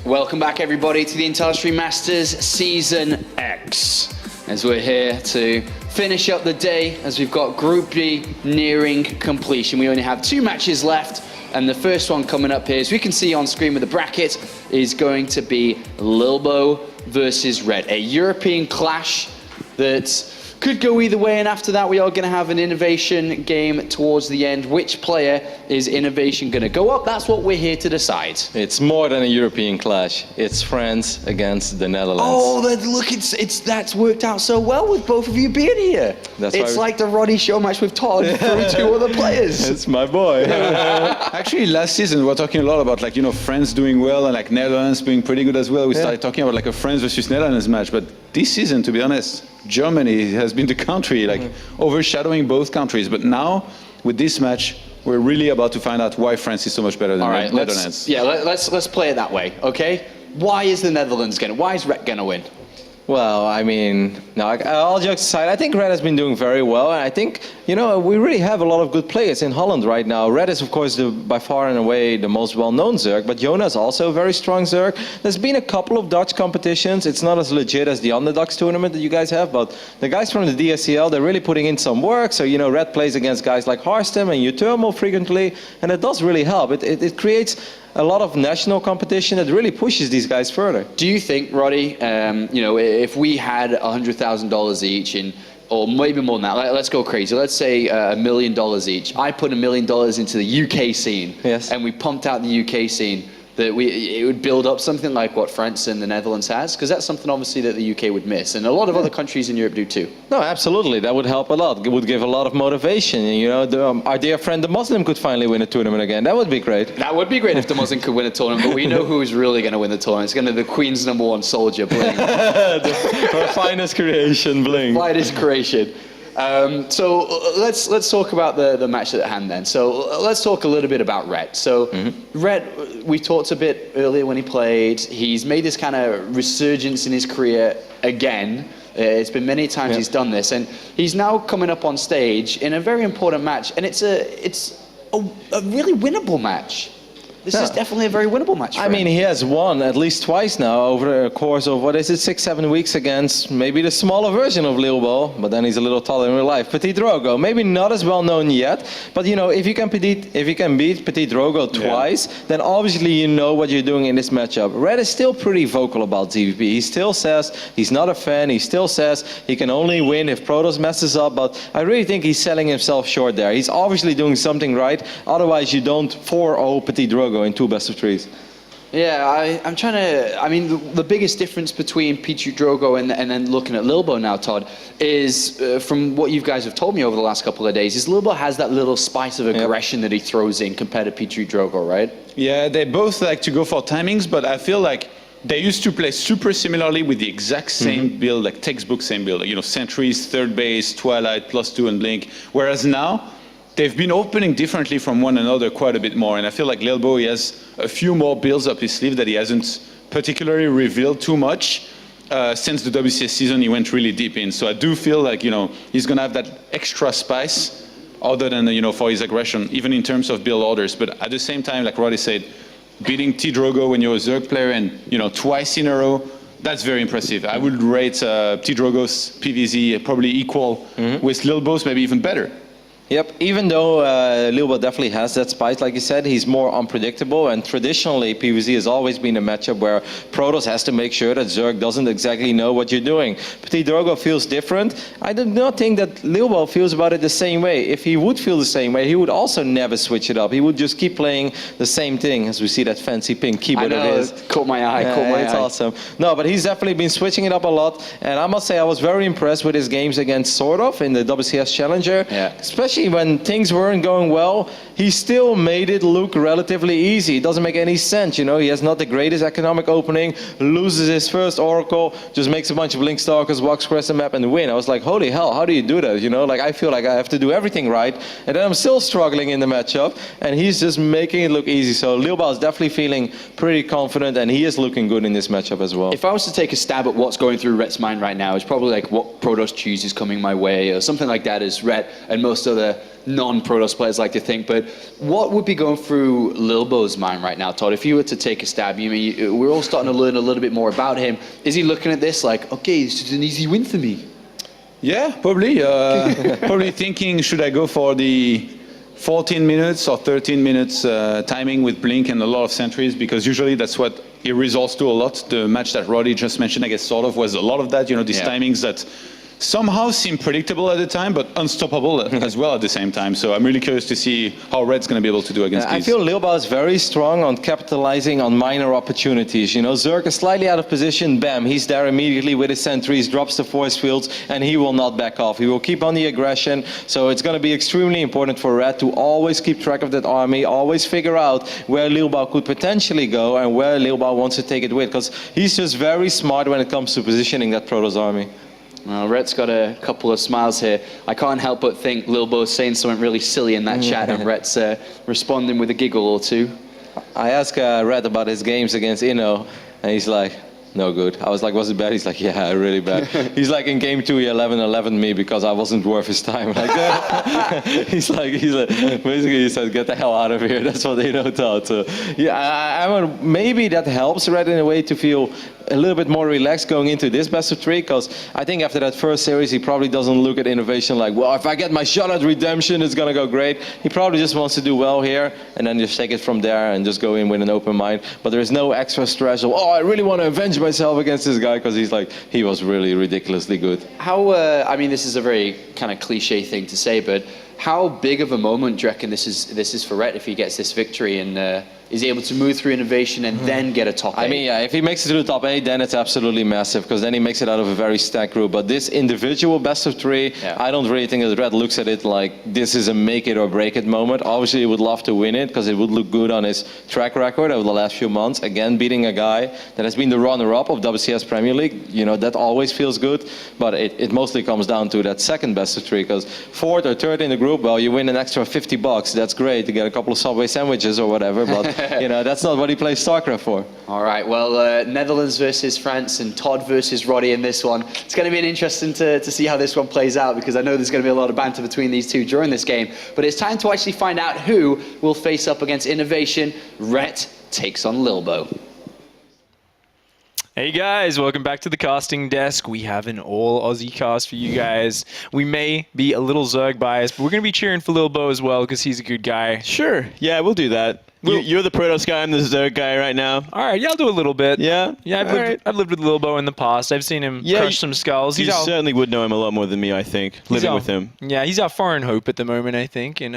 Welcome back, everybody, to the Intellistory Masters Season X. As we're here to finish up the day, as we've got Group B nearing completion. We only have 2 matches left, and the first one coming up here, as we can see on screen with the bracket, is going to be Lilbow versus Red, a European clash that could go either way, and after that we are going to have an innovation game towards the end. Which player is innovation going to go up? That's what we're here to decide. It's more than a European clash. It's France against the Netherlands. Oh, look, that's worked out so well with both of you being here. It's like the Roddy Show match with Todd through 2 other players. It's my boy. Actually, last season we were talking a lot about France doing well and Netherlands being pretty good as well. We started talking about a France versus Netherlands match, but this season, to be honest, Germany has been the country overshadowing both countries. But now, with this match, we're really about to find out why France is so much better than the Netherlands. Let's play it that way, okay? Why is the Netherlands why is Red gonna win? Well, I mean, no, all jokes aside, I think Red has been doing very well. And I think, we really have a lot of good players in Holland right now. Red is, of course, by far and away the most well-known Zerg, but Jona is also a very strong Zerg. There's been a couple of Dutch competitions. It's not as legit as the Underdogs tournament that you guys have, but the guys from the DSCL, they're really putting in some work. So, Red plays against guys like Harstem and Utermal frequently, and it does really help. It creates a lot of national competition that really pushes these guys further. Do you think, Roddy, if we had $100,000 each, or maybe more than that, let's go crazy. Let's say $1 million each. I put $1 million into the UK scene, and we pumped out the UK scene. That it would build up something like what France and the Netherlands has, because that's something obviously that the UK would miss, and a lot of other countries in Europe do too. No, absolutely, that would help a lot. It would give a lot of motivation. Our dear friend the Muslim could finally win a tournament again. That would be great. That would be great if the Muslim could win a tournament, but we know who's really going to win the tournament. It's going to be the Queen's #1 soldier, Bling. Her finest creation, Bling. Finest creation. So let's talk about the match at hand then. So let's talk a little bit about Red. So Red, we talked a bit earlier when he played. He's made this kind of resurgence in his career again. It's been many times he's done this, and he's now coming up on stage in a very important match, and it's a really winnable match. This is definitely a very winnable match for him. I mean, he has won at least twice now over the course of, 6-7 weeks against maybe the smaller version of Lilbow, but then he's a little taller in real life. Petit Drogo, maybe not as well known yet, but if you can beat Petit Drogo twice, then obviously you know what you're doing in this matchup. Red is still pretty vocal about ZvP. He still says he's not a fan. He still says he can only win if Protoss messes up, but I really think he's selling himself short there. He's obviously doing something right. Otherwise, you don't 4-0 Petit Drogo in 2 best-of-3s. Yeah, I'm trying to. I mean, the biggest difference between Petit Drogo and then looking at Lilbow now, Todd, is from what you guys have told me over the last couple of days, is Lilbow has that little spice of aggression that he throws in compared to Petit Drogo, right? Yeah, they both like to go for timings, but I feel like they used to play super similarly with the exact same build, like textbook same build. Sentries, third base, Twilight, +2 and Blink. Whereas now, they've been opening differently from one another quite a bit more, and I feel like Lilbow, he has a few more builds up his sleeve that he hasn't particularly revealed too much. Since the WCS season, he went really deep in. So I do feel like, he's going to have that extra spice other than, for his aggression, even in terms of build orders. But at the same time, like Roddy said, beating T Drogo when you're a Zerg player and, twice in a row, that's very impressive. I would rate T Drogo's PVZ probably equal with Lilbow's, maybe even better. Yep, even though Lilbow definitely has that spice, like you said, he's more unpredictable, and traditionally PvZ has always been a matchup where Protoss has to make sure that Zerg doesn't exactly know what you're doing. Petit Drogo feels different. I do not think that Lilbow feels about it the same way. If he would feel the same way, he would also never switch it up. He would just keep playing the same thing, as we see that fancy pink keyboard of his. Caught my eye, It's awesome. No, but he's definitely been switching it up a lot, and I must say I was very impressed with his games against Sordov in the WCS Challenger, especially when things weren't going well. He still made it look relatively easy. It doesn't make any sense, he has not the greatest economic opening, loses his first Oracle, just makes a bunch of Blink Stalkers, walks across the map and win. I was like, holy hell, how do you do that? I feel like I have to do everything right, and then I'm still struggling in the matchup, and he's just making it look easy. So Lilbow is definitely feeling pretty confident, and he is looking good in this matchup as well. If I was to take a stab at what's going through Rhett's mind right now, it's probably like what Protoss chooses coming my way, or something like that, as Rhett and most other non-Protoss players like to think. But what would be going through Lilbow's mind right now, Todd? If you were to take a stab, you mean we're all starting to learn a little bit more about him. Is he looking at this like, okay, this is an easy win for me? Yeah, probably. Probably thinking, should I go for the 14 minutes or 13 minutes timing with Blink and a lot of sentries? Because usually that's what it resolves to a lot. The match that Roddy just mentioned, I guess, sort of was a lot of that. These timings that somehow seem predictable at the time, but unstoppable as well at the same time. So I'm really curious to see how Red's going to be able to do against these. I feel Lilbow is very strong on capitalizing on minor opportunities. Zerg is slightly out of position, bam, he's there immediately with his sentries, drops the force fields, and he will not back off. He will keep on the aggression. So it's going to be extremely important for Red to always keep track of that army, always figure out where Lilbow could potentially go and where Lilbow wants to take it with, because he's just very smart when it comes to positioning that Protoss army. Well, Rhett's got a couple of smiles here. I can't help but think Lilbow's saying something really silly in that chat, and Rhett's responding with a giggle or two. I asked Rhett about his games against Inno, and he's like, no good. I was like, was it bad? He's like, yeah, really bad. He's like, in game 2, he 11-11 me because I wasn't worth his time. Like that. he's like, basically he said, get the hell out of here. That's what Inno thought. So, yeah, maybe that helps Red in a way to feel a little bit more relaxed going into this best of 3, because I think after that first series he probably doesn't look at innovation like, well, if I get my shot at redemption, it's gonna go great. He probably just wants to do well here and then just take it from there and just go in with an open mind. But there's no extra stress of, oh, I really want to avenge myself against this guy, because he was really ridiculously good. How, I mean, this is a very kind of cliche thing to say, but how big of a moment do you reckon this is for Rhett if he gets this victory and is able to move through innovation and then get a top 8? I mean, yeah, if he makes it to the top 8, then it's absolutely massive, because then he makes it out of a very stacked group. But this individual best of 3, I don't really think that Red looks at it like this is a make it or break it moment. Obviously, he would love to win it because it would look good on his track record over the last few months. Again, beating a guy that has been the runner-up of WCS Premier League, that always feels good. But it mostly comes down to that second best of 3, because 4th or 3rd in the group, well, you win an extra $50. That's great to get a couple of Subway sandwiches or whatever, but that's not what he plays StarCraft for. All right, well, Netherlands versus France and Todd versus Roddy in this one. It's going to be interesting to see how this one plays out, because I know there's going to be a lot of banter between these two during this game. But it's time to actually find out who will face up against Innovation. Rhett takes on Lilbow. Hey guys, welcome back to the casting desk. We have an all Aussie cast for you guys. We may be a little Zerg biased, but we're going to be cheering for Lilbow as well because he's a good guy. Sure, yeah, we'll do that. You're the Protoss guy, I'm the Zerg guy right now. All right, yeah, I'll do a little bit. Yeah? Yeah, I've lived with Lilbow in the past. I've seen him crush some skulls. You certainly would know him a lot more than me, I think, living with him. Yeah, he's our foreign hope at the moment, I think. He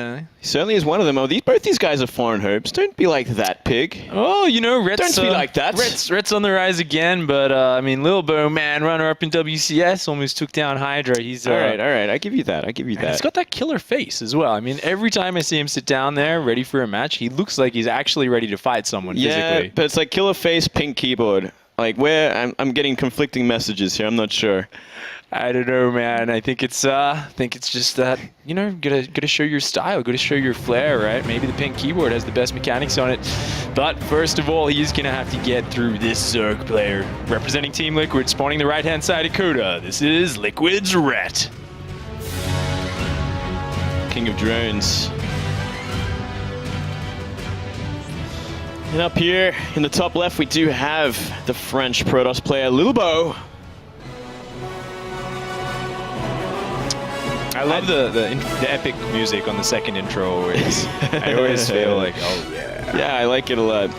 certainly is one of them. Oh, both these guys are foreign hopes. Don't be like that, pig. Oh, Rhett's... Don't be like that. Rhett's on the rise again, but, I mean, Lilbow, man, runner-up in WCS, almost took down Hydra. He's... All right, I give you that, He's got that killer face as well. I mean, every time I see him sit down there, ready for a match, he looks like he's actually ready to fight someone physically. Yeah, but it's like killer face, pink keyboard. Like, I'm getting conflicting messages here. I'm not sure. I don't know, man. I think it's just that, gotta show your style, gotta show your flair, right? Maybe the pink keyboard has the best mechanics on it. But first of all, he's gonna have to get through this Zerg player. Representing Team Liquid, spawning the right-hand side of Coda. This is Liquid's Rhett. King of drones. And up here in the top left, we do have the French Protoss player, Lilbow. I love the epic music on the second intro always. I always feel like, oh yeah. Yeah, I like it a lot.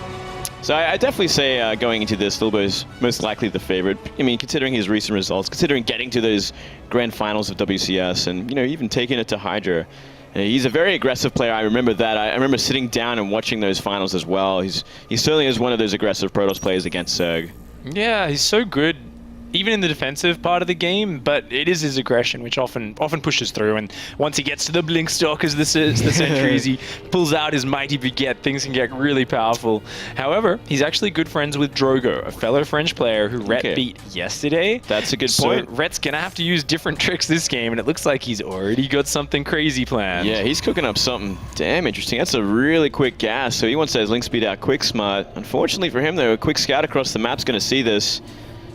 So I definitely say going into this, Lilbow is most likely the favorite. I mean, considering his recent results, considering getting to those grand finals of WCS and, even taking it to Hydra. He's a very aggressive player. I remember that. I remember sitting down and watching those finals as well. He certainly is one of those aggressive Protoss players against Zerg. Yeah, he's so good, even in the defensive part of the game, but it is his aggression which often pushes through, and once he gets to the blink stalkers, the sentries, he pulls out his mighty baguette, things can get really powerful. However, he's actually good friends with Drogo, a fellow French player who Rhett beat yesterday. That's a good point. So Rhett's gonna have to use different tricks this game, and it looks like he's already got something crazy planned. Yeah, he's cooking up something damn interesting. That's a really quick gas, so he wants that link speed out quick smart. Unfortunately for him, though, a quick scout across the map's gonna see this.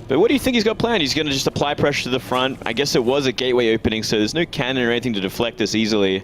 But what do you think he's got planned? He's going to just apply pressure to the front. I guess it was a gateway opening, so there's no cannon or anything to deflect this easily.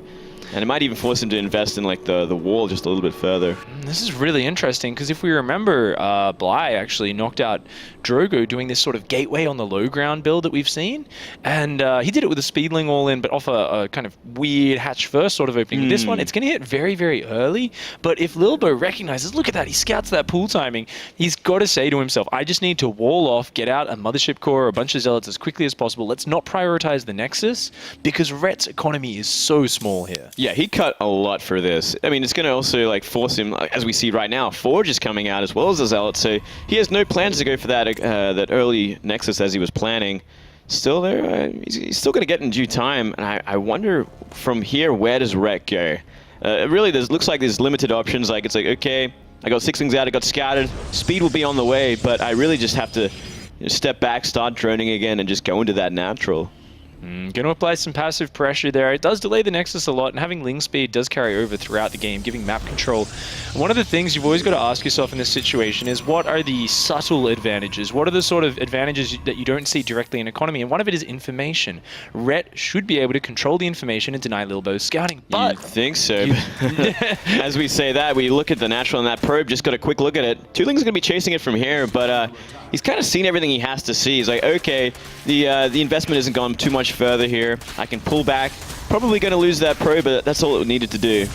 And it might even force him to invest in like the wall just a little bit further. This is really interesting because if we remember, Bly actually knocked out Drogo doing this sort of gateway on the low ground build that we've seen. And he did it with a Speedling all in, but off a kind of weird hatch first sort of opening. With this one, it's going to hit very, very early. But if Lilbow recognizes, look at that, he scouts that pool timing, he's got to say to himself, I just need to wall off, get out a Mothership Core or a bunch of Zealots as quickly as possible. Let's not prioritize the Nexus because Rhett's economy is so small here. Yeah, he cut a lot for this. I mean, it's going to also like force him, as we see right now, Forge is coming out as well as the Zealot, so he has no plans to go for that that early Nexus as he was planning. Still there, he's still going to get in due time, and I wonder from here, where does Rhett go? Really, looks like there's limited options. Like, it's like, okay, I got Sixlings out, I got scouted, speed will be on the way, but I really just have to step back, start droning again, and just go into that natural. Going to apply some passive pressure there. It does delay the Nexus a lot, and having Ling speed does carry over throughout the game, giving map control. One of the things you've always got to ask yourself in this situation is what are the subtle advantages? What are the sort of advantages that you don't see directly in economy? And one of it is information. Rhett should be able to control the information and deny Lilbow's scouting, but... You'd think so. As we say that, we look at the natural and that probe, just got a quick look at it. Tooling's going to be chasing it from here, but he's kind of seen everything he has to see. He's like, okay, the investment isn't gone too much further here. I can pull back. Probably going to lose that probe, but that's all it needed to do.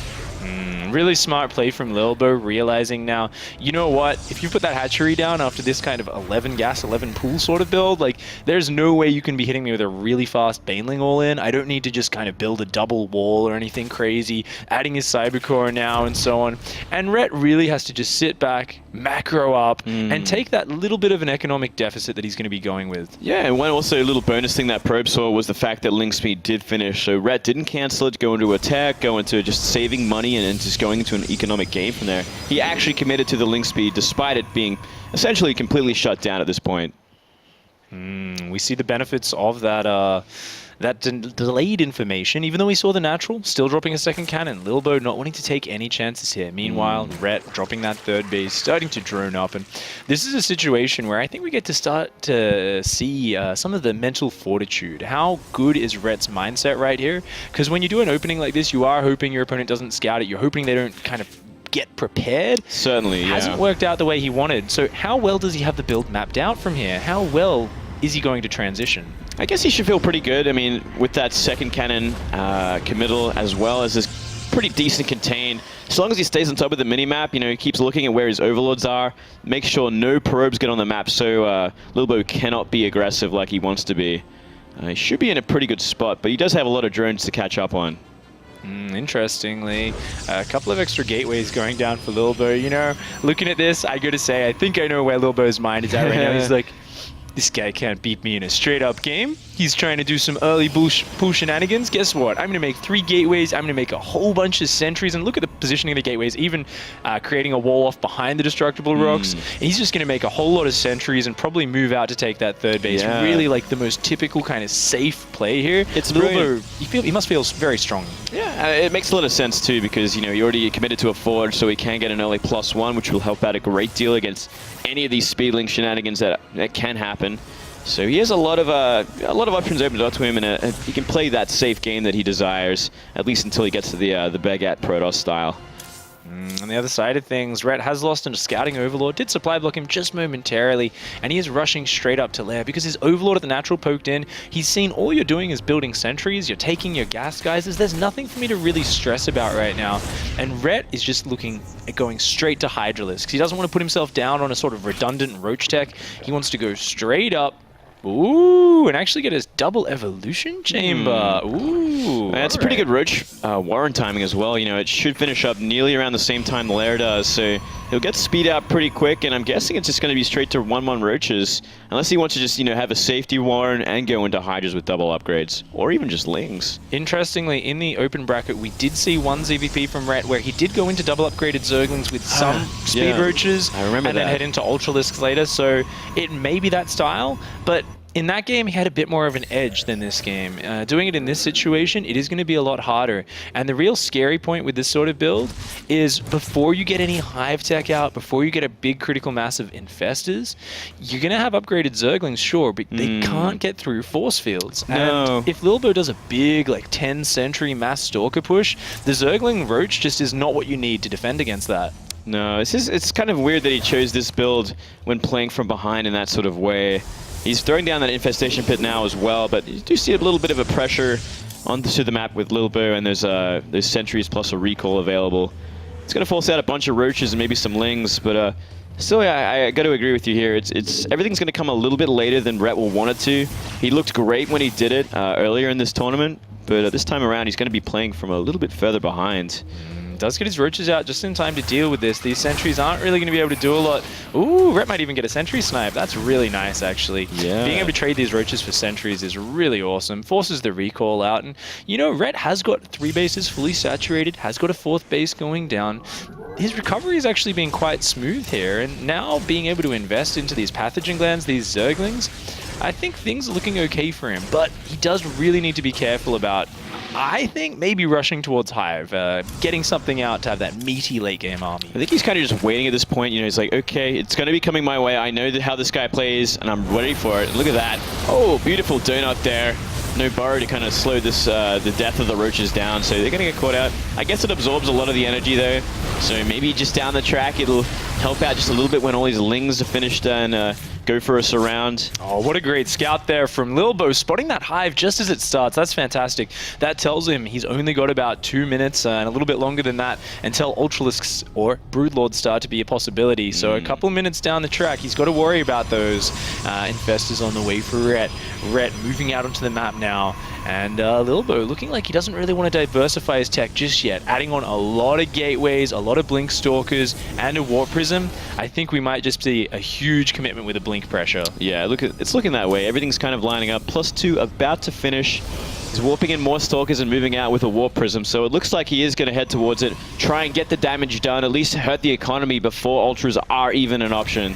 Really smart play from Lilbow, realizing now, you know what, if you put that hatchery down after this kind of 11 gas, 11 pool sort of build, like, there's no way you can be hitting me with a really fast Baneling all in. I don't need to just kind of build a double wall or anything crazy, adding his Cybercore now and so on. And Rhett really has to just sit back, macro up, and take that little bit of an economic deficit that he's going to be going with. Yeah, and one also a little bonus thing that probe saw was the fact that Ling speed did finish, so Rhett didn't cancel it, go into attack, go into just saving money and just going into an economic game from there. He actually committed to the Ling speed despite it being essentially completely shut down at this point. We see the benefits of that delayed information, even though we saw the natural, still dropping a second cannon. Lilbow not wanting to take any chances here. Meanwhile, Rhett dropping that third base, starting to drone up. And this is a situation where I think we get to start to see some of the mental fortitude. How good is Rhett's mindset right here? Because when you do an opening like this, you are hoping your opponent doesn't scout it. You're hoping they don't kind of get prepared. Certainly, yeah. Hasn't worked out the way he wanted. So how well does he have the build mapped out from here? How well is he going to transition? I guess he should feel pretty good. I mean, with that second cannon committal as well as this pretty decent contained, as long as he stays on top of the minimap, you know, he keeps looking at where his overlords are, make sure no probes get on the map so Lilbow cannot be aggressive like he wants to be. He should be in a pretty good spot, but he does have a lot of drones to catch up on. Interestingly, a couple of extra gateways going down for Lilbow. You know, looking at this, I gotta say, I think I know where Lilbow's mind is at right now. He's like, this guy can't beat me in a straight-up game. He's trying to do some early pool shenanigans. Guess what? I'm going to make 3 gateways. I'm going to make a whole bunch of sentries. And look at the positioning of the gateways, even creating a wall off behind the destructible rocks. And he's just going to make a whole lot of sentries and probably move out to take that third base. Yeah. Really like the most typical kind of safe play here. It's Lilbow, he must feel very strong. Yeah, it makes a lot of sense too because, you know, you already committed to a Forge, so he can get an early +1, which will help out a great deal against any of these Speedling shenanigans that can happen. So he has a lot of options opened up to him, and he can play that safe game that he desires, at least until he gets to the Begat Protoss style. On the other side of things, Rhett has lost into Scouting Overlord, did supply block him just momentarily, and he is rushing straight up to Lair because his Overlord at the natural poked in. He's seen all you're doing is building sentries, you're taking your gas geysers. There's nothing for me to really stress about right now. And Rhett is just looking at going straight to Hydralisk because he doesn't want to put himself down on a sort of redundant Roach tech. He wants to go straight up. Ooh, and actually get his double evolution chamber. Ooh. That's pretty good Roach Warren timing as well. You know, it should finish up nearly around the same time the Lair does, so he'll get speed out pretty quick, and I'm guessing it's just going to be straight to 1-1 Roaches, unless he wants to just, you know, have a safety Warren and go into Hydras with double upgrades, or even just Lings. Interestingly, in the open bracket, we did see one ZvP from Rhett where he did go into double upgraded Zerglings with some speed Roaches, I remember and then head into Ultralisks later, so it may be that style, but in that game, he had a bit more of an edge than this game. Doing it in this situation, it is going to be a lot harder. And the real scary point with this sort of build is before you get any hive tech out, before you get a big critical mass of infestors, you're going to have upgraded Zerglings, sure, but they can't get through force fields. No. And if Lilbow does a big, like, 10 Sentry mass Stalker push, the Zergling Roach just is not what you need to defend against that. No, it's kind of weird that he chose this build when playing from behind in that sort of way. He's throwing down that infestation pit now as well, but you do see a little bit of a pressure onto the map with Lilbow, and there's sentries plus a recall available. It's going to force out a bunch of roaches and maybe some lings, but still, yeah, I got to agree with you here. It's everything's going to come a little bit later than Rhett will want it to. He looked great when he did it earlier in this tournament, but this time around he's going to be playing from a little bit further behind. Does get his roaches out just in time to deal with this. These sentries aren't really going to be able to do a lot. Ooh, Rhett might even get a sentry snipe. That's really nice, actually. Yeah. Being able to trade these roaches for sentries is really awesome. Forces the recall out. And, you know, Rhett has got 3 bases fully saturated, has got a 4th base going down. His recovery has actually been quite smooth here. And now being able to invest into these pathogen glands, these Zerglings, I think things are looking okay for him. But he does really need to be careful about, I think, maybe rushing towards Hive, getting something out to have that meaty late game army. I think he's kind of just waiting at this point. You know, he's like, okay, it's going to be coming my way. I know how this guy plays, and I'm ready for it. Look at that. Oh, beautiful donut there. No burrow to kind of slow this the death of the roaches down, so they're going to get caught out. I guess it absorbs a lot of the energy, though, so maybe just down the track it'll help out just a little bit when all these lings are finished and go for a surround. Oh, what a great scout there from Lilbow, spotting that hive just as it starts. That's fantastic. That tells him he's only got about 2 minutes and a little bit longer than that until Ultralisks or Broodlords start to be a possibility. So a couple minutes down the track, he's got to worry about those infestors on the way for Rhett. Rhett moving out onto the map now. And Lilbow looking like he doesn't really want to diversify his tech just yet, adding on a lot of gateways, a lot of blink stalkers, and a warp prism. I think we might just see a huge commitment with a blink pressure. Yeah, it's looking that way. Everything's kind of lining up. +2 about to finish. He's warping in more stalkers and moving out with a warp prism, so it looks like he is going to head towards it, try and get the damage done, at least hurt the economy before ultras are even an option.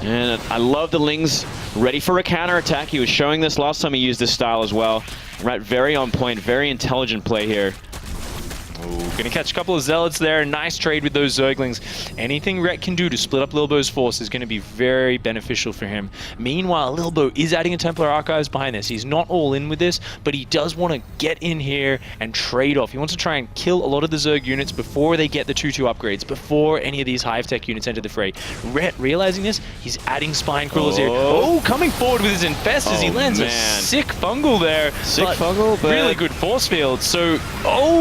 And I love the lings ready for a counterattack. He was showing this last time he used this style as well. Right, very on point, very intelligent play here. Ooh, gonna catch a couple of zealots there. Nice trade with those Zerglings. Anything Rhett can do to split up Lilbow's force is gonna be very beneficial for him. Meanwhile, Lilbow is adding a Templar Archives behind this. He's not all in with this, but he does want to get in here and trade off. He wants to try and kill a lot of the Zerg units before they get the 2-2 upgrades, before any of these Hive Tech units enter the fray. Rhett, realizing this, he's adding Spine Crawlers here. Oh, coming forward with his Infestors. He lands a sick fungal there. Sick fungal, but really good force field. So,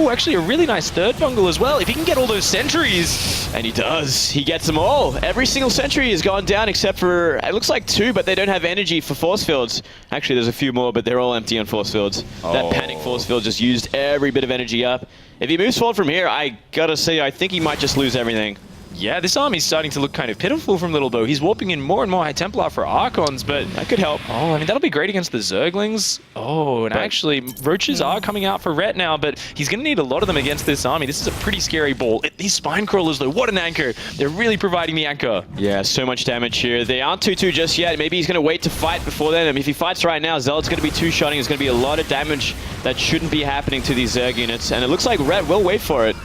actually a really nice third fungal as well. If he can get all those sentries. And he does. He gets them all. Every single sentry has gone down except for, it looks like 2, but they don't have energy for force fields. Actually, there's a few more, but they're all empty on force fields. That panic force field just used every bit of energy up. If he moves forward from here, I gotta say, I think he might just lose everything. Yeah, this army's starting to look kind of pitiful from Lilbow. He's warping in more and more High Templar for Archons, but that could help. Oh, I mean, that'll be great against the Zerglings. Oh, and actually, Roaches are coming out for Rhett now, but he's going to need a lot of them against this army. This is a pretty scary ball. These Spine Crawlers, though, what an anchor. They're really providing the anchor. Yeah, so much damage here. They aren't 2-2 just yet. Maybe he's going to wait to fight before then. I mean, if he fights right now, Zealot's going to be 2-shotting. There's going to be a lot of damage that shouldn't be happening to these Zerg units, and it looks like Rhett will wait for it.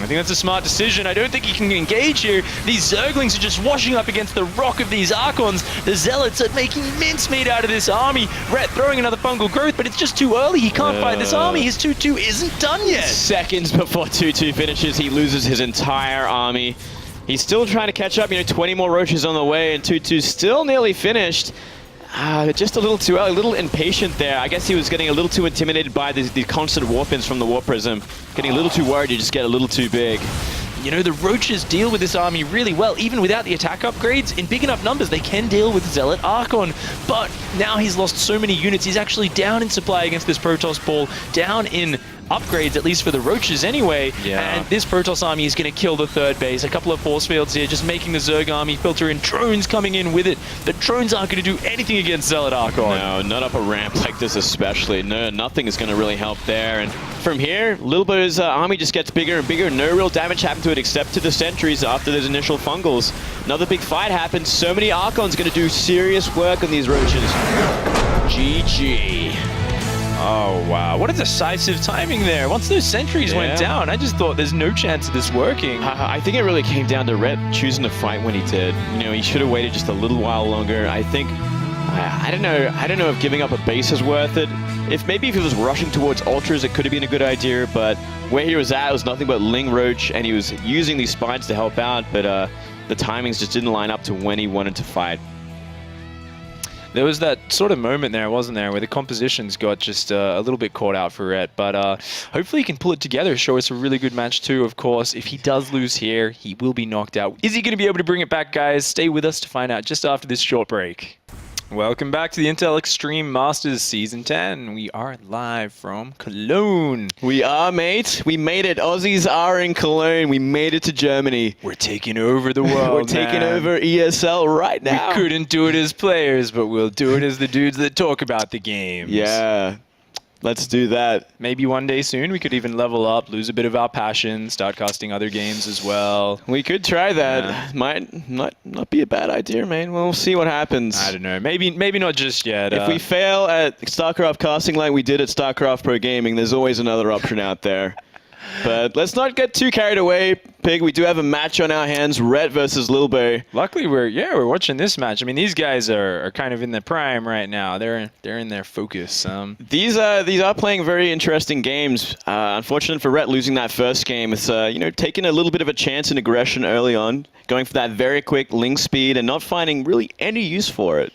I think that's a smart decision. I don't think he can engage here. These Zerglings are just washing up against the rock of these Archons. The Zealots are making mincemeat out of this army. Rhett throwing another fungal growth, but it's just too early. He can't fight this army. His 2-2 isn't done yet. Seconds before 2-2 finishes, he loses his entire army. He's still trying to catch up. 20 more Roaches on the way, and 2-2 still nearly finished. Just a little too early, a little impatient there. I guess he was getting a little too intimidated by the constant warp-ins from the Warp Prism. Getting a little too worried to just get a little too big. You know, the Roaches deal with this army really well. Even without the attack upgrades, in big enough numbers, they can deal with Zealot Archon. But now he's lost so many units. He's actually down in supply against this Protoss ball, down in upgrades, at least for the Roaches anyway. Yeah. And this Protoss army is going to kill the third base. A couple of force fields here, just making the Zerg army filter in. Drones coming in with it. The drones aren't going to do anything against Zealot Archon. No, not up a ramp like this especially. No, nothing is going to really help there. And from here, Lilbow's army just gets bigger and bigger. No real damage happened to it except to the sentries after those initial fungals. Another big fight happens. So many Archons going to do serious work on these Roaches. GG. Oh, wow. What a decisive timing there. Once those sentries went down, I just thought there's no chance of this working. I think it really came down to Rhett choosing to fight when he did. You know, he should have waited just a little while longer. I think, I don't know if giving up a base is worth it. If he was rushing towards Ultras, it could have been a good idea, but where he was at, it was nothing but Ling Roach, and he was using these spines to help out, but the timings just didn't line up to when he wanted to fight. There was that sort of moment there, wasn't there, where the compositions got just a little bit caught out for Rhett. But hopefully he can pull it together, show us a really good match too, of course. If he does lose here, he will be knocked out. Is he going to be able to bring it back, guys? Stay with us to find out just after this short break. Welcome back to the Intel Extreme Masters Season 10. We are live from Cologne. We are, mate. We made it. Aussies are in Cologne. We made it to Germany. We're taking over the world, We're taking over ESL right now. We couldn't do it as players, but we'll do it as the dudes that talk about the games. Yeah. Let's do that. Maybe one day soon we could even level up, lose a bit of our passion, start casting other games as well. We could try that. Yeah. Might not be a bad idea, man. We'll see what happens. I don't know. Maybe not just yet. If we fail at StarCraft casting like we did at StarCraft Pro Gaming, there's always another option out there. But let's not get too carried away, Pig. We do have a match on our hands, Rhett versus Lilbow. Luckily, we're watching this match. I mean, these guys are kind of in their prime right now. They're in their focus. These are playing very interesting games. Unfortunate for Rhett losing that first game. It's taking a little bit of a chance in aggression early on, going for that very quick Ling speed and not finding really any use for it.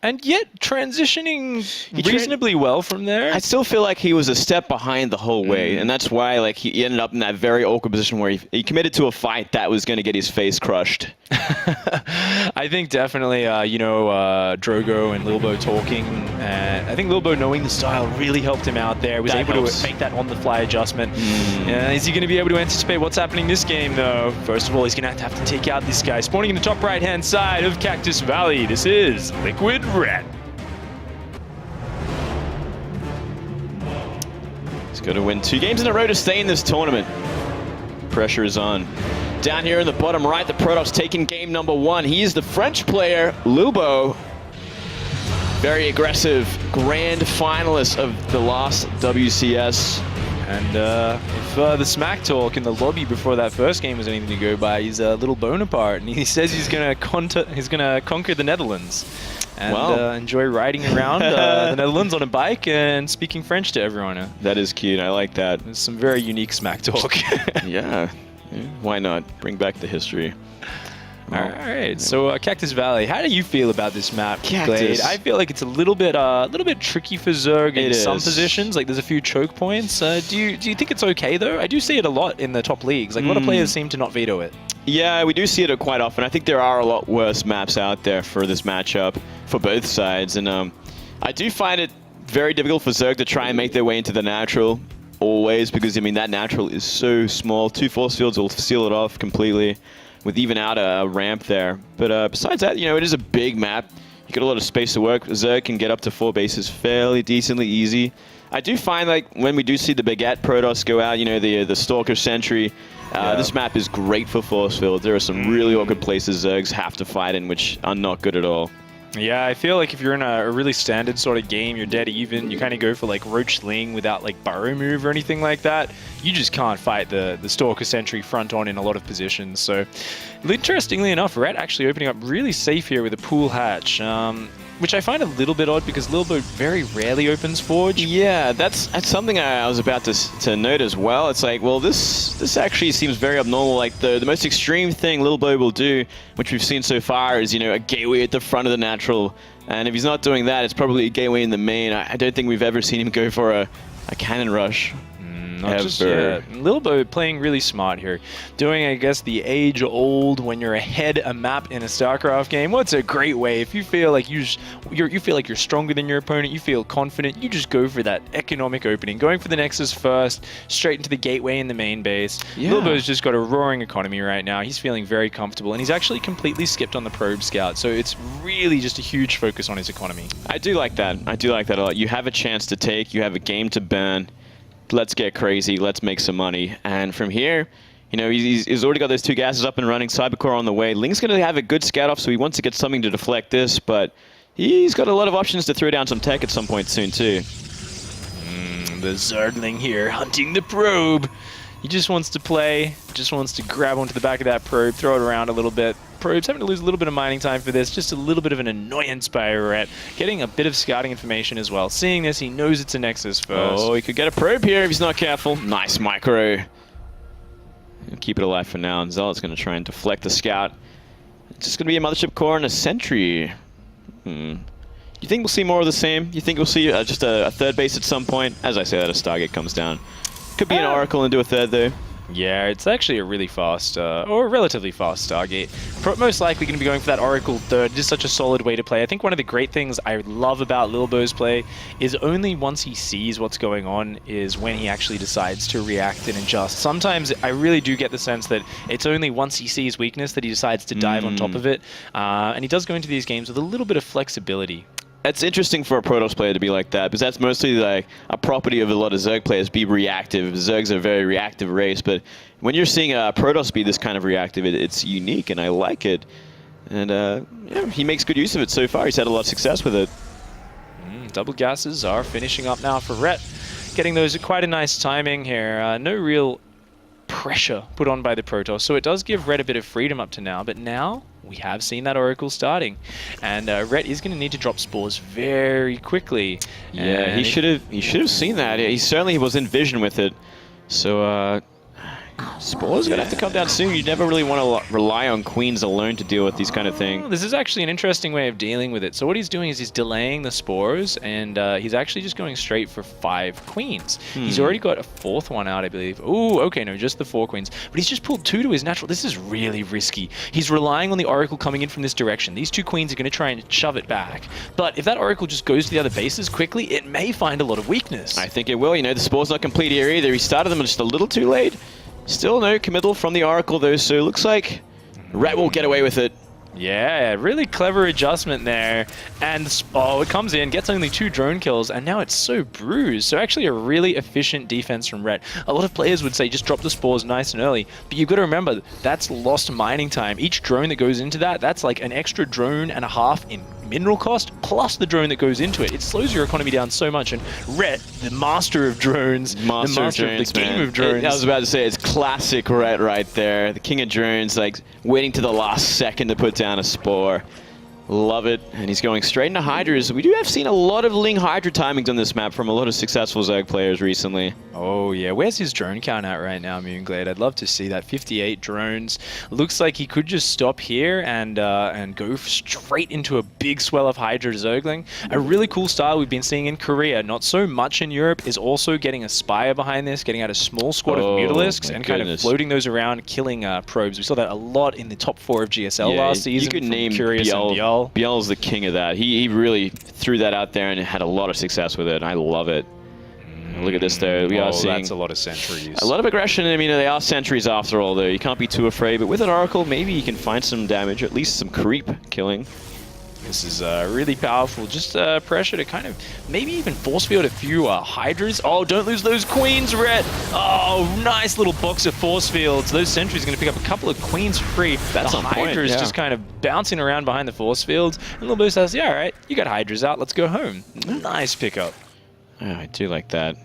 And yet transitioning reasonably well from there. I still feel like he was a step behind the whole way, and that's why he ended up in that very awkward position where he committed to a fight that was going to get his face crushed. I think definitely, Drogo and Lilbow talking, and I think Lilbow knowing the style really helped him out there. Was able to make that on-the-fly adjustment. Is he going to be able to anticipate what's happening this game, though? First of all, he's going to have to take out this guy. Spawning in the top right-hand side of Cactus Valley, this is Liquid Red. He's got to win 2 games in a row to stay in this tournament. Pressure is on. Down here in the bottom right, the Protoss taking game number 1. He is the French player, Lilbow. Very aggressive, grand finalist of the last WCS. And if the smack talk in the lobby before that first game was anything to go by, he's a little Bonaparte, and he says he's gonna conquer the Netherlands and enjoy riding around the Netherlands on a bike and speaking French to everyone. That is cute. I like that. It's some very unique smack talk. Yeah. Why not? Bring back the history. All right, so Cactus Valley, how do you feel about this map, Cactus. Glade? I feel like it's a little bit tricky for Zerg in some positions. Like there's a few choke points. Do you think it's okay though? I do see it a lot in the top leagues. Like a lot of players seem to not veto it. Yeah, we do see it quite often. I think there are a lot worse maps out there for this matchup for both sides, and I do find it very difficult for Zerg to try and make their way into the natural always, because I mean that natural is so small. 2 force fields will seal it off completely, with even out a ramp there. But besides that, it is a big map. You got a lot of space to work. Zerg can get up to 4 bases fairly decently easy. I do find like when we do see the Baguette Protoss go out, the Stalker Sentry, this map is great for force fields. There are some really awkward places Zergs have to fight in, which are not good at all. Yeah, I feel like if you're in a really standard sort of game, you're dead even, you kind of go for like Roach Ling without like Burrow move or anything like that, you just can't fight the Stalker Sentry front on in a lot of positions. So, interestingly enough, Rhett actually opening up really safe here with a pool hatch, which I find a little bit odd because Lilbow very rarely opens Forge. Yeah, that's something I was about to note as well. It's like, well, this actually seems very abnormal. Like the most extreme thing Lilbow will do, which we've seen so far, is a gateway at the front of the natural. And if he's not doing that, it's probably a gateway in the main. I don't think we've ever seen him go for a cannon rush. Lilbow playing really smart here. Doing, I guess, the age-old when you're ahead a map in a StarCraft game. What's a great way? If you feel like you feel like you're stronger than your opponent, you feel confident, you just go for that economic opening. Going for the Nexus first, straight into the gateway in the main base. Yeah. Lilbow's just got a roaring economy right now. He's feeling very comfortable, and he's actually completely skipped on the probe scout. So it's really just a huge focus on his economy. I do like that. I do like that a lot. You have a chance to take, you have a game to burn. Let's get crazy, let's make some money. And from here, you know, he's already got those 2 gases up and running, Cybercore on the way. Link's going to have a good scout off, so he wants to get something to deflect this, but he's got a lot of options to throw down some tech at some point soon, too. The Zergling here, hunting the probe. He just wants to play, just wants to grab onto the back of that probe, throw it around a little bit. Probe's having to lose a little bit of mining time for this, just a little bit of an annoyance by Rhett. Getting a bit of scouting information as well. Seeing this, he knows it's a Nexus first. Oh, he could get a probe here if he's not careful. Nice micro. Keep it alive for now, and Zealot's going to try and deflect the scout. It's just going to be a Mothership Core and a Sentry. You think we'll see more of the same? You think we'll see just a third base at some point? As I say that, a Stargate comes down. Could be an Oracle and do a third, though. Yeah, it's actually a really fast, or a relatively fast Stargate. Most likely going to be going for that Oracle third. Just such a solid way to play. I think one of the great things I love about Lilbow's play is only once he sees what's going on is when he actually decides to react and adjust. Sometimes I really do get the sense that it's only once he sees weakness that he decides to dive on top of it. And he does go into these games with a little bit of flexibility. It's interesting for a Protoss player to be like that, because that's mostly like a property of a lot of Zerg players, be reactive. Zerg's are a very reactive race, but when you're seeing a Protoss be this kind of reactive, it's unique, and I like it. And yeah, he makes good use of it so far. He's had a lot of success with it. Double gases are finishing up now for Rhett. Getting those at quite a nice timing here. No real pressure put on by the Protoss, so it does give Rhett a bit of freedom up to now, but now we have seen that Oracle starting, and Rhett is going to need to drop spores very quickly. Yeah, and he should have seen that. He certainly was in vision with it. So Spore's going to have to come down soon. You never really want to rely on Queens alone to deal with these kind of things. This is actually an interesting way of dealing with it. So what he's doing is he's delaying the spores, and he's actually just going straight for 5 queens. He's already got a 4th one out, I believe. Ooh, okay, no, just the 4 queens. But he's just pulled 2 to his natural. This is really risky. He's relying on the Oracle coming in from this direction. These 2 queens are going to try and shove it back. But if that Oracle just goes to the other bases quickly, it may find a lot of weakness. I think it will. You know, the spore's not complete here either. He started them just a little too late. Still no committal from the Oracle, though, so it looks like Rhett will get away with it. Yeah, really clever adjustment there. And it comes in, gets only 2 drone kills, and now it's so bruised. So actually a really efficient defense from Rhett. A lot of players would say just drop the spores nice and early, but you've got to remember, that's lost mining time. Each drone that goes into that, that's like an extra drone and a half in mineral cost, plus the drone that goes into it. It slows your economy down so much, and Rhett, the master of drones, the master of the game of drones. I was about to say, it's classic Rhett right there. The king of drones, like waiting to the last second to put down a spore. Love it. And he's going straight into Hydras. We have seen a lot of Ling Hydra timings on this map from a lot of successful Zerg players recently. Oh yeah, where's his drone count at right now, Moonglade? I'd love to see that. 58 drones. Looks like he could just stop here and go straight into a big swell of Hydra Zergling. A really cool style we've been seeing in Korea, not so much in Europe, is also getting a Spire behind this, getting out a small squad of Mutalisks and kind of floating those around, killing probes. We saw that a lot in the top 4 of GSL last season. You could name Curious and Biel. Biel's the king of that. He really threw that out there and had a lot of success with it. I love it. Look at this though. We are seeing that's a lot of sentries. A lot of aggression. I mean, they are sentries after all though. You can't be too afraid. But with an Oracle, maybe you can find some damage, at least some creep killing. This is really powerful. Just pressure to kind of maybe even force field a few Hydras. Oh, don't lose those queens, Rhett. Oh, nice little box of force fields. Those sentries are going to pick up a couple of queens free. That's the on point, Hydras just kind of bouncing around behind the force fields. And Lilbow says, yeah, all right, you got Hydras out. Let's go home. Nice pickup. Oh, I do like that.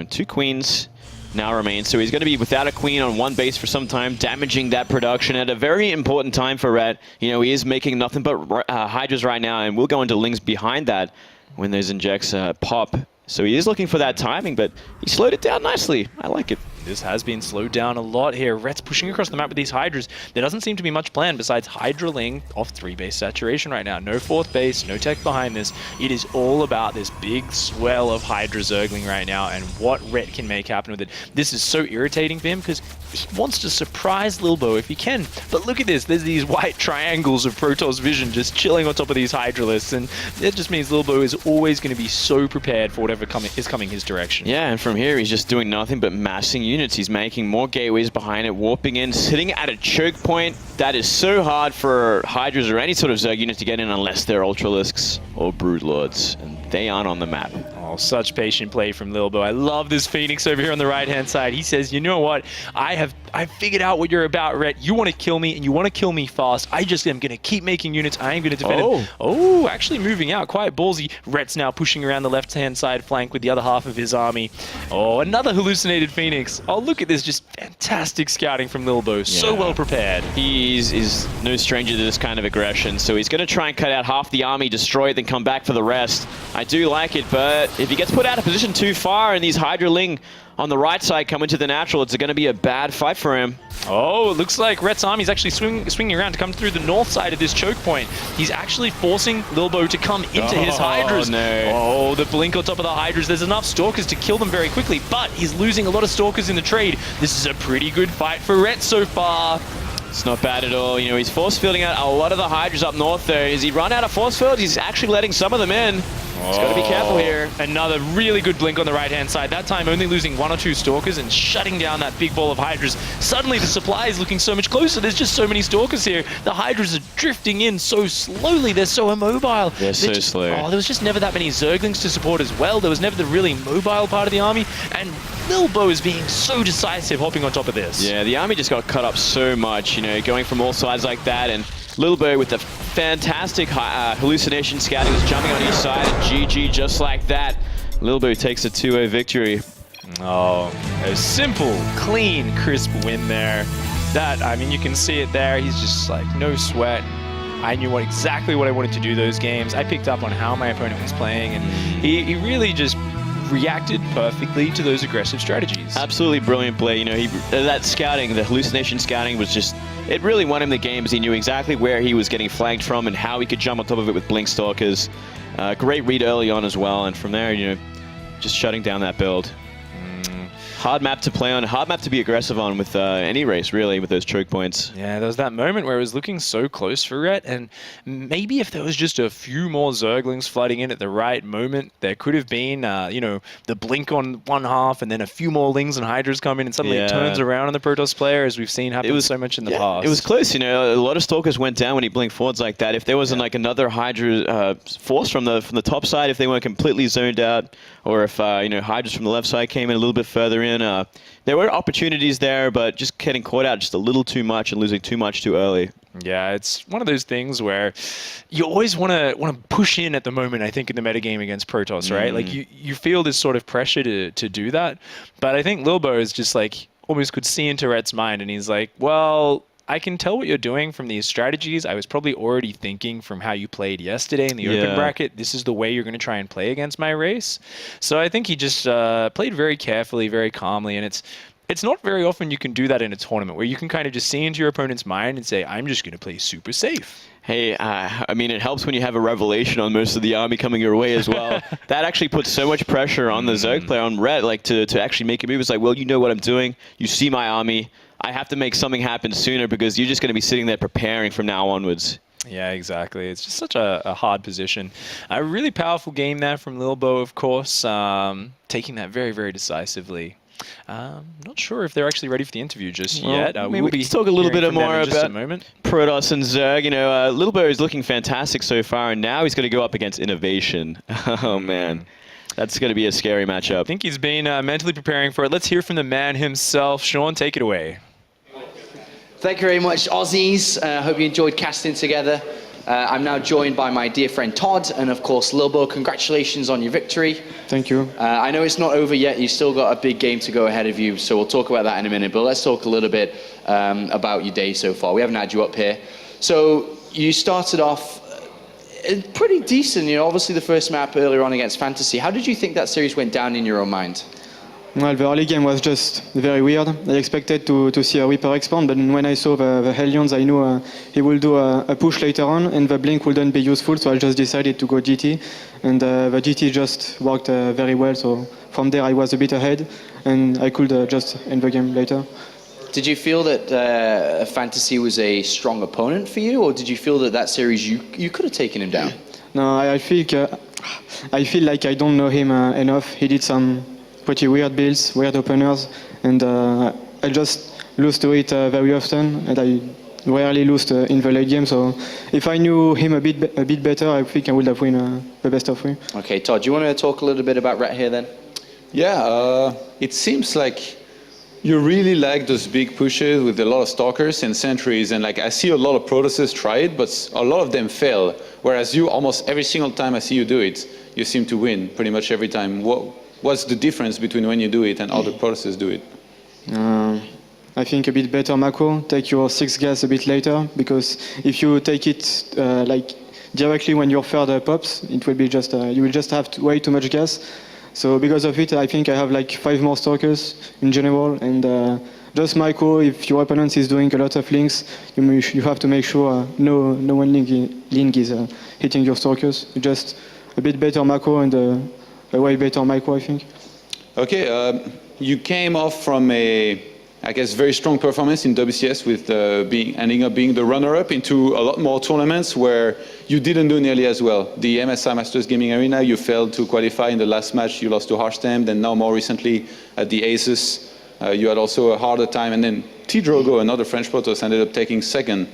2 queens now remain, so he's going to be without a queen on 1 base for some time, damaging that production at a very important time for Rhett. You know, he is making nothing but Hydras right now, and we'll go into Lings behind that when those injects pop. So he is looking for that timing, but he slowed it down nicely. I like it. This has been slowed down a lot here. Rhett's pushing across the map with these Hydras. There doesn't seem to be much plan besides Hydraling off 3 base saturation right now. No 4th base, no tech behind this. It is all about this big swell of Hydra Zergling right now and what Rhett can make happen with it. This is so irritating for him because he wants to surprise Lilbow if he can. But look at this. There's these white triangles of Protoss vision just chilling on top of these Hydralisks, and it just means Lilbow is always going to be so prepared for whatever is coming his direction. Yeah, and from here, he's just doing nothing but massing units. He's making more gateways behind it, warping in, sitting at a choke point. That is so hard for Hydras or any sort of Zerg unit to get in unless they're Ultralisks or Broodlords, and they aren't on the map. Oh, such patient play from Lilbow. I love this Phoenix over here on the right-hand side. He says, you know what? I figured out what you're about, Rhett. You want to kill me, and you want to kill me fast. I just am going to keep making units. I am going to defend him. Oh, actually moving out. Quite ballsy. Rhett's now pushing around the left-hand side flank with the other half of his army. Oh, another hallucinated Phoenix. Oh, look at this. Just fantastic scouting from Lilbow. Yeah. So well prepared. He is no stranger to this kind of aggression, so he's going to try and cut out half the army, destroy it, then come back for the rest. I do like it, but if he gets put out of position too far and these Hydraling on the right side come into the natural, it's going to be a bad fight for him. Oh, it looks like Rhett's army is actually swinging around to come through the north side of this choke point. He's actually forcing Lilbow to come into his Hydras. No. Oh, the blink on top of the Hydras. There's enough Stalkers to kill them very quickly, but he's losing a lot of Stalkers in the trade. This is a pretty good fight for Rhett so far. It's not bad at all. You know, he's force fielding out a lot of the Hydras up north there. As he run out of force field, he's actually letting some of them in. He's got to be careful here. Another really good blink on the right-hand side. That time only losing 1 or 2 Stalkers and shutting down that big ball of Hydras. Suddenly the supply is looking so much closer. There's just so many Stalkers here. The Hydras are drifting in so slowly. They're so immobile. They're so slow. Oh, there was just never that many Zerglings to support as well. There was never the really mobile part of the army. And Lilbow is being so decisive hopping on top of this. Yeah, the army just got cut up so much, you know, going from all sides like that. And Lilbow with the fantastic hallucination scouting is jumping on each side, and GG just like that. Lilbow takes a 2-0 victory. Oh, a simple, clean, crisp win there. That, I mean, you can see it there. He's just like, no sweat. I knew exactly what I wanted to do those games. I picked up on how my opponent was playing, and he really just reacted perfectly to those aggressive strategies. Absolutely brilliant play. You know, that scouting, the hallucination scouting was just, it really won him the game, as he knew exactly where he was getting flanked from and how he could jump on top of it with Blink Stalkers. Great read early on as well, and from there, you know, just shutting down that build. Hard map to play on, hard map to be aggressive on with any race, really, with those choke points. Yeah, there was that moment where it was looking so close for Rhett, and maybe if there was just a few more Zerglings flooding in at the right moment, there could have been, you know, the blink on one half, and then a few more Lings and Hydras come in, and suddenly it turns around on the Protoss player, as we've seen happen so much in the past. It was close, you know, a lot of Stalkers went down when he blinked forwards like that. If there wasn't like another Hydra force from the top side, if they weren't completely zoned out, or if, you know, Hydras from the left side came in a little bit further in, there were opportunities there, but just getting caught out just a little too much and losing too much too early. Yeah, it's one of those things where you always want to push in at the moment, I think, in the metagame against Protoss, right? Like, you feel this sort of pressure to do that. But I think Lilbow is just like, almost could see into Rhett's mind, and he's like, well, I can tell what you're doing from these strategies. I was probably already thinking from how you played yesterday in the open bracket. This is the way you're going to try and play against my race. So I think he just played very carefully, very calmly, and it's not very often you can do that in a tournament where you can kind of just see into your opponent's mind and say, I'm just going to play super safe. Hey, I mean, it helps when you have a revelation on most of the army coming your way as well. That actually puts so much pressure on the Zerg player, on Rhett, like to actually make a move. It's like, well, you know what I'm doing. You see my army. I have to make something happen sooner because you're just going to be sitting there preparing from now onwards. Yeah, exactly. It's just such a hard position. A really powerful game there from Lilbow, of course, taking that very, very decisively. Not sure if they're actually ready for the interview just yet. We'll be talk a little bit more about Protoss and Zerg. You know, Lilbow is looking fantastic so far, and now he's going to go up against Innovation. Oh, man. That's going to be a scary matchup. I think he's been mentally preparing for it. Let's hear from the man himself. Sean, take it away. Thank you very much, Aussies. Hope you enjoyed casting together. I'm now joined by my dear friend Todd, and of course Lilbow. Congratulations on your victory. Thank you. I know it's not over yet. You've still got a big game to go ahead of you, so we'll talk about that in a minute. But let's talk a little bit about your day so far. We haven't had you up here. So you started off pretty decent. You know, obviously the first map earlier on against Fantasy. How did you think that series went down in your own mind? Well, the early game was just very weird. I expected to see a Reaper expand, but when I saw the Hellions, I knew he will do a push later on, and the Blink wouldn't be useful, so I just decided to go GT, and the GT just worked very well, so from there I was a bit ahead, and I could just end the game later. Did you feel that Fantasy was a strong opponent for you, or did you feel that series you could have taken him down? No, I feel like I don't know him enough. He did some pretty weird builds, weird openers, and I just lose to it very often, and I rarely lose in the late game. So if I knew him a bit better, I think I would have won the best of 3. Okay, Todd, do you want to talk a little bit about Rat here then? Yeah, it seems like you really like those big pushes with a lot of stalkers and sentries, and like I see a lot of Protoses try it, but a lot of them fail. Whereas you, almost every single time I see you do it, you seem to win pretty much every time. What's the difference between when you do it and other Protoses do it? I think a bit better macro. Take your 6 gas a bit later, because if you take it like directly when your third pops, it will be just you will just have way too much gas. So because of it, I think I have like 5 more stalkers in general, and just macro. If your opponent is doing a lot of links, you have to make sure no one link is hitting your stalkers. Just a bit better macro and a way better micro, I think. Okay, you came off from I guess, very strong performance in WCS with ending up being the runner-up into a lot more tournaments where you didn't do nearly as well. The MSI Masters Gaming Arena, you failed to qualify in the last match. You lost to Harstem, then now more recently at the Aces, you had also a harder time. And then T-Drogo, another French Protoss, ended up taking second.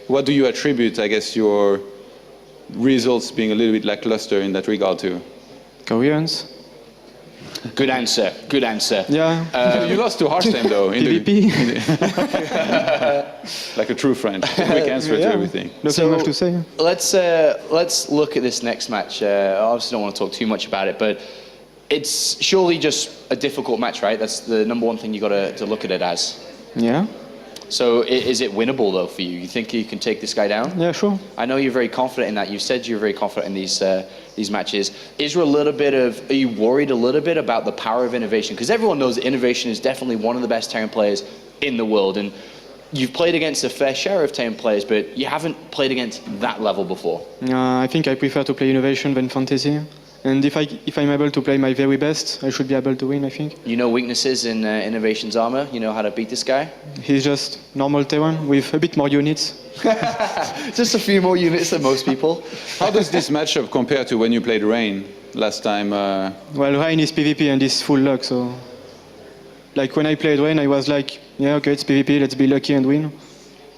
What do you attribute, I guess, your results being a little bit lackluster in that regard to? Koreans. Good answer. Good answer. Yeah. You lost to Harstem though. PvP. Like a true friend. Quick answer to everything. Nothing much to say. Let's look at this next match. I obviously don't want to talk too much about it, but it's surely just a difficult match, right? That's the number one thing you got to look at it as. Yeah. So is it winnable though for you? You think you can take this guy down? Yeah, sure. I know you're very confident in that. You said you're very confident in these matches. Are you worried a little bit about the power of innovation? Because everyone knows that innovation is definitely one of the best Terran players in the world, and you've played against a fair share of Terran players, but you haven't played against that level before. I think I prefer to play innovation than fantasy. And if I'm able to play my very best, I should be able to win, I think. You know weaknesses in Innovation's armor? You know how to beat this guy? He's just normal Terran with a bit more units. Just a few more units than most people. How does this matchup compare to when you played Rain last time? Well, Rain is PvP and is full luck, so... Like when I played Rain, I was like, yeah, okay, it's PvP, let's be lucky and win.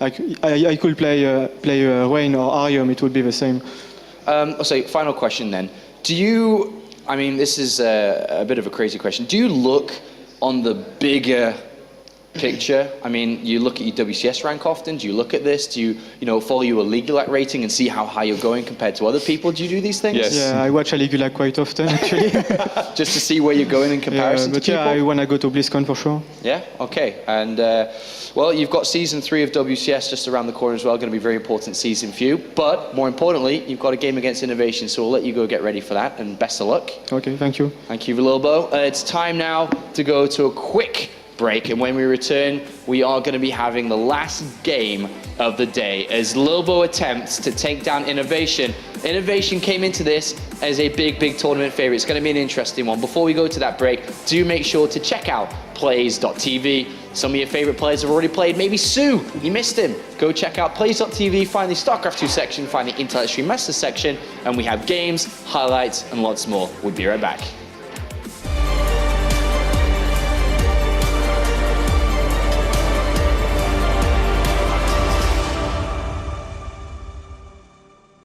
Like I could play Rain or Arium, it would be the same. So final question then. This is a bit of a crazy question. Do you look on the bigger picture? I mean, you look at your WCS rank often. Do you look at this? Do you follow your League Lag rating and see how high you're going compared to other people? Do you do these things? Yes. Yeah, I watch a League Lag quite often, actually. Just to see where you're going in comparison to people? Yeah, I want to go to BlizzCon for sure. Yeah, okay. And, you've got Season 3 of WCS just around the corner as well. Going to be a very important season for you. But, more importantly, you've got a game against Innovation, so we'll let you go get ready for that, and best of luck. Okay, thank you. Thank you, Lilbow. It's time now to go to a quick break, and when we return, we are going to be having the last game of the day as Lilbow attempts to take down Innovation. Innovation came into this as a big tournament favorite. It's going to be an interesting one. Before we go to that break, do make sure to check out plays.tv. Some of your favorite players have already played. Maybe Sue, you missed him. Go check out plays.tv, find the StarCraft 2 section, find the Intel Extreme Masters section, and we have games, highlights, and lots more. We'll be right back.